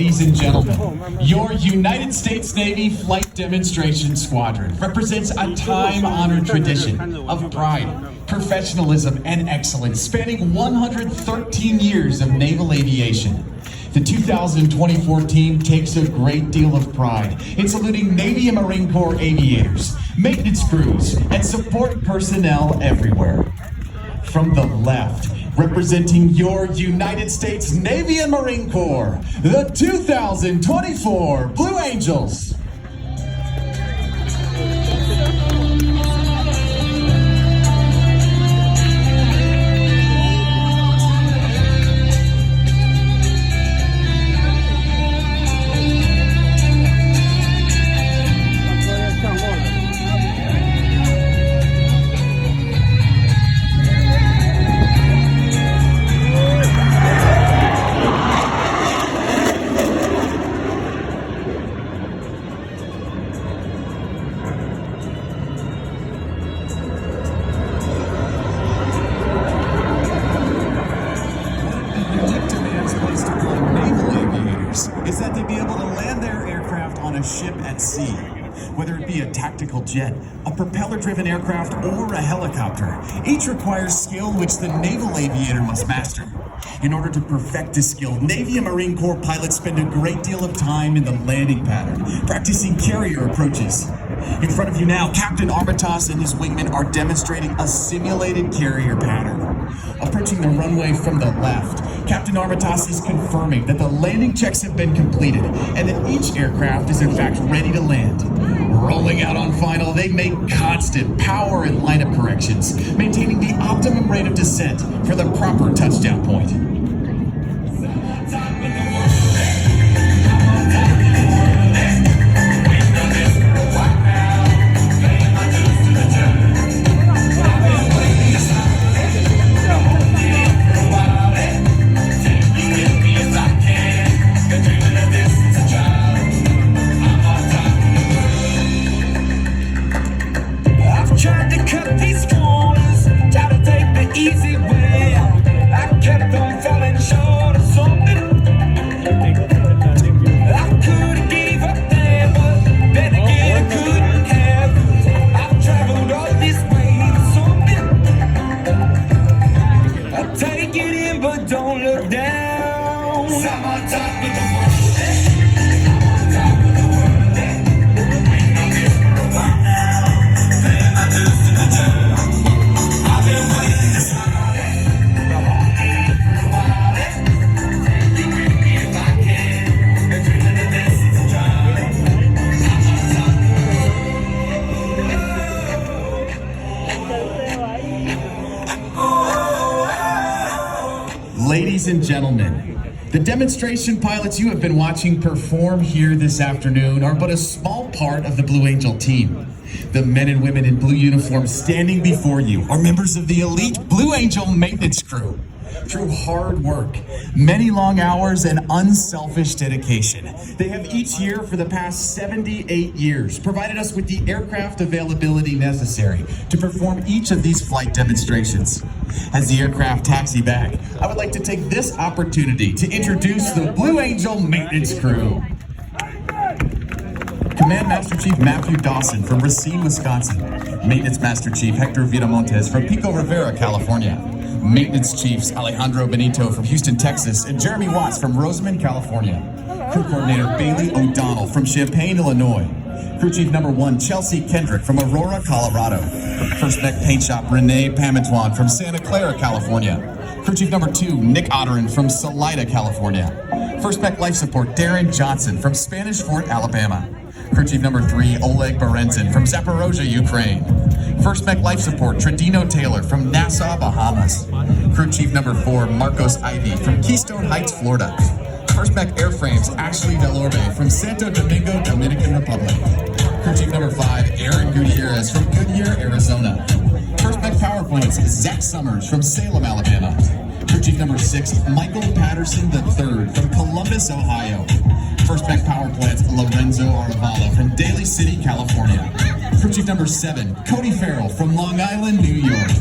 S2: Ladies and gentlemen, your United States Navy Flight Demonstration Squadron represents a time-honored tradition of pride, professionalism, and excellence spanning 113 years of naval aviation. The 2024 team takes a great deal of pride in saluting Navy and Marine Corps aviators, maintenance crews, and support personnel everywhere. From the left, representing your United States Navy and Marine Corps, the 2024 Blue Angels. Is that they be able to land their aircraft on a ship at sea. Whether it be a tactical jet, a propeller-driven aircraft, or a helicopter, each requires skill which the naval aviator must master. In order to perfect this skill, Navy and Marine Corps pilots spend a great deal of time in the landing pattern, practicing carrier approaches. In front of you now, Captain Armitage and his wingmen are demonstrating a simulated carrier pattern. Approaching the runway from the left, Captain Armitage is confirming that the landing checks have been completed and that each aircraft is in fact ready to land. Rolling out on final, they make constant power and lineup corrections, maintaining the optimum rate of descent for the proper touchdown point.
S7: Easy way out. I kept on falling short of something. I could have gave up there, but then again I couldn't have. I've traveled all this way for something. I take it in, but don't look down. I'm on top of the world. I'm on top of the world. Ain't no this for a while now. Paying my dues to the job. I've been waiting.
S2: Ladies and gentlemen, the demonstration pilots you have been watching perform here this afternoon are but a small part of the Blue Angel team. The men and women in blue uniforms standing before you are members of the elite Blue Angel maintenance crew. Through hard work, many long hours, and unselfish dedication, they have each year for the past 78 years provided us with the aircraft availability necessary to perform each of these flight demonstrations. As the aircraft taxi back, I would like to take this opportunity to introduce the Blue Angel maintenance crew. Command Master Chief Matthew Dawson from Racine, Wisconsin. Maintenance Master Chief Hector Viramontes from Pico Rivera, California. Maintenance Chiefs Alejandro Benito from Houston, Texas, and Jeremy Watts from Rosamond, California. Crew Coordinator Bailey O'Donnell from Champaign, Illinois. Crew Chief Number 1 Chelsea Kendrick from Aurora, Colorado. First Mech Paint Shop Renee Pamantuan from Santa Clara, California. Crew Chief Number 2 Nick Otterin from Salida, California. First Mech Life Support Darren Johnson from Spanish Fort, Alabama. Crew Chief Number 3 Oleg Berenzin from Zaporozhye, Ukraine. First Mech Life Support Tredino Taylor from Nassau, Bahamas. Crew Chief Number 4 Marcos Ivy from Keystone Heights, Florida. First Mech Airframes Ashley Delorbe from Santo Domingo, Dominican Republic. Crew Chief Number 5 Aaron Gutierrez from Goodyear, Arizona. First Mech Power Plants Zach Summers from Salem, Alabama. Crew Chief Number 6 Michael Patterson III from Columbus, Ohio. First Mech Power Plants Lorenzo Aravala from Daly City, California. Crew Chief Number 7 Cody Farrell from Long Island, New York.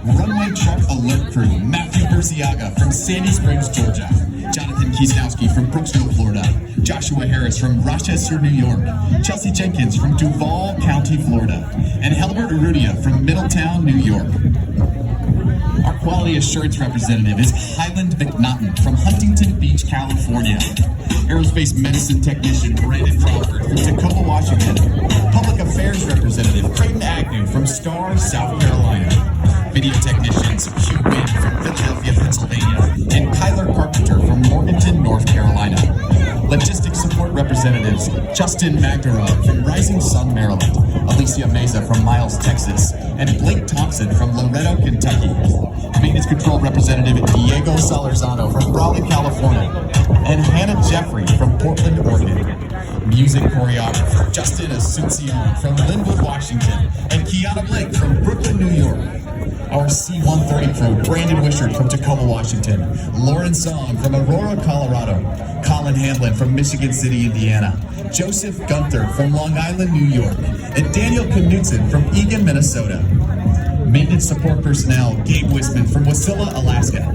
S2: Runway Truck Alert Crew Matthew Burciaga from Sandy Springs, Georgia. Jonathan Kieslowski from Brooksville, Florida. Joshua Harris from Rochester, New York. Chelsea Jenkins from Duval County, Florida. And Albert Preflight from Middletown, New York. Our quality assurance representative is Highland McNaughton from Huntington Beach, California. Aerospace medicine technician Brandon Crawford from Tacoma, Washington. Public affairs representative Creighton Agnew from Star, South Carolina. Video technicians Hugh Wynn from Philadelphia, Pennsylvania, and Kyler Carpenter from Morganton, North Carolina. Logistics support representatives Justin Magdarov from Rising Sun, Maryland, Alicia Meza from Miles, Texas, and Blake Thompson from Loretto, Kentucky. Maintenance control representative Diego Solorzano from Raleigh, California, and Hannah Jeffrey from Portland, Oregon. Music choreographer Justin Asuncion from Linwood, Washington, and Kiana Blake from Brooklyn, New York. Our C-130 crew, Brandon Wishart from Tacoma, Washington, Lauren Song from Aurora, Colorado, Colin Handlin from Michigan City, Indiana, Joseph Gunther from Long Island, New York, and Daniel Knutson from Eagan, Minnesota. Maintenance support personnel, Gabe Wisman from Wasilla, Alaska,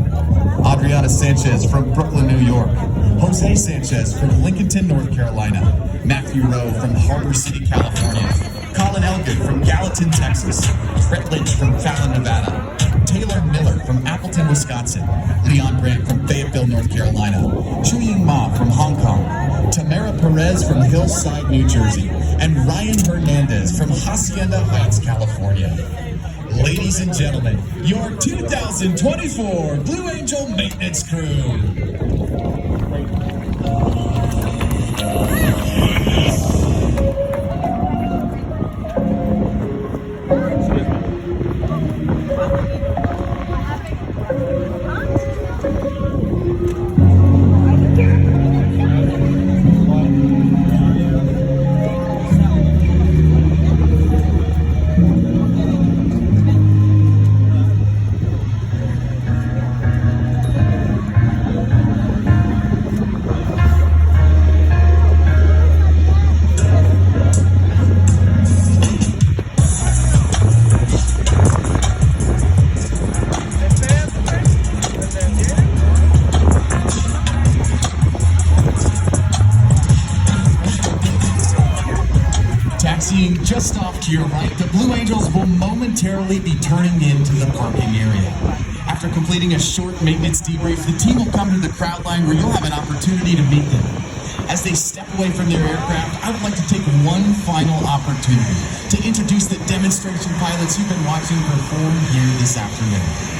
S2: Adriana Sanchez from Brooklyn, New York, Jose Sanchez from Lincolnton, North Carolina, Matthew Rowe from Harbor City, California, Colin Elgin from Gallatin, Texas, Brett Lynch from Fallon, Nevada, Taylor Miller from Appleton, Wisconsin, Leon Brandt from Fayetteville, North Carolina, Chuying Ma from Hong Kong, Tamara Perez from Hillside, New Jersey, and Ryan Hernandez from Hacienda Heights, California. Ladies and gentlemen, your 2024 Blue Angel Maintenance Crew. Just off to your right, the Blue Angels will momentarily be turning into the parking area. After completing a short maintenance debrief, the team will come to the crowd line where you'll have an opportunity to meet them. As they step away from their aircraft, I would like to take one final opportunity to introduce the demonstration pilots you've been watching perform here this afternoon.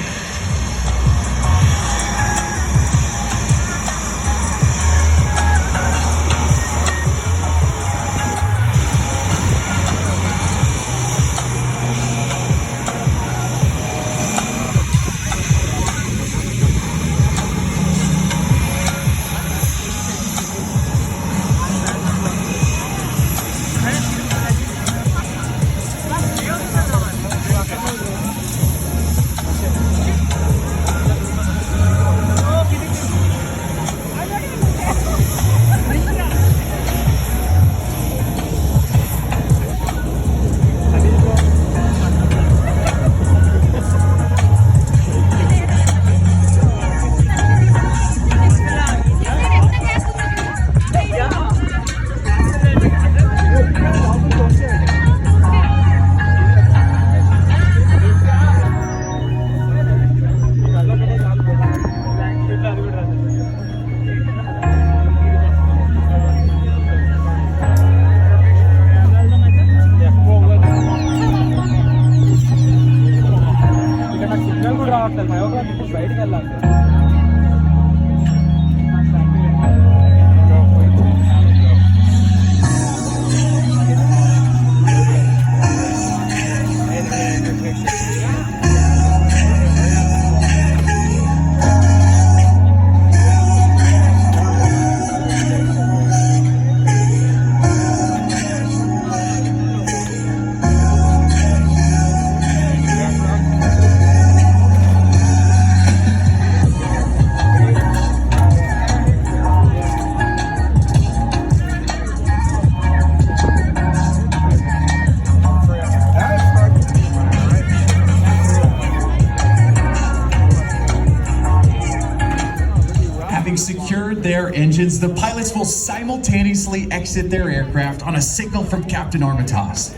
S2: engines, the pilots will simultaneously exit their aircraft on a signal from Captain Armitage.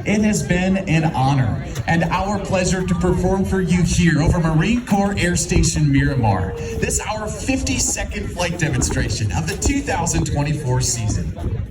S2: It has been an honor and our pleasure to perform for you here over Marine Corps Air Station Miramar. This our 52nd flight demonstration of the 2024 season.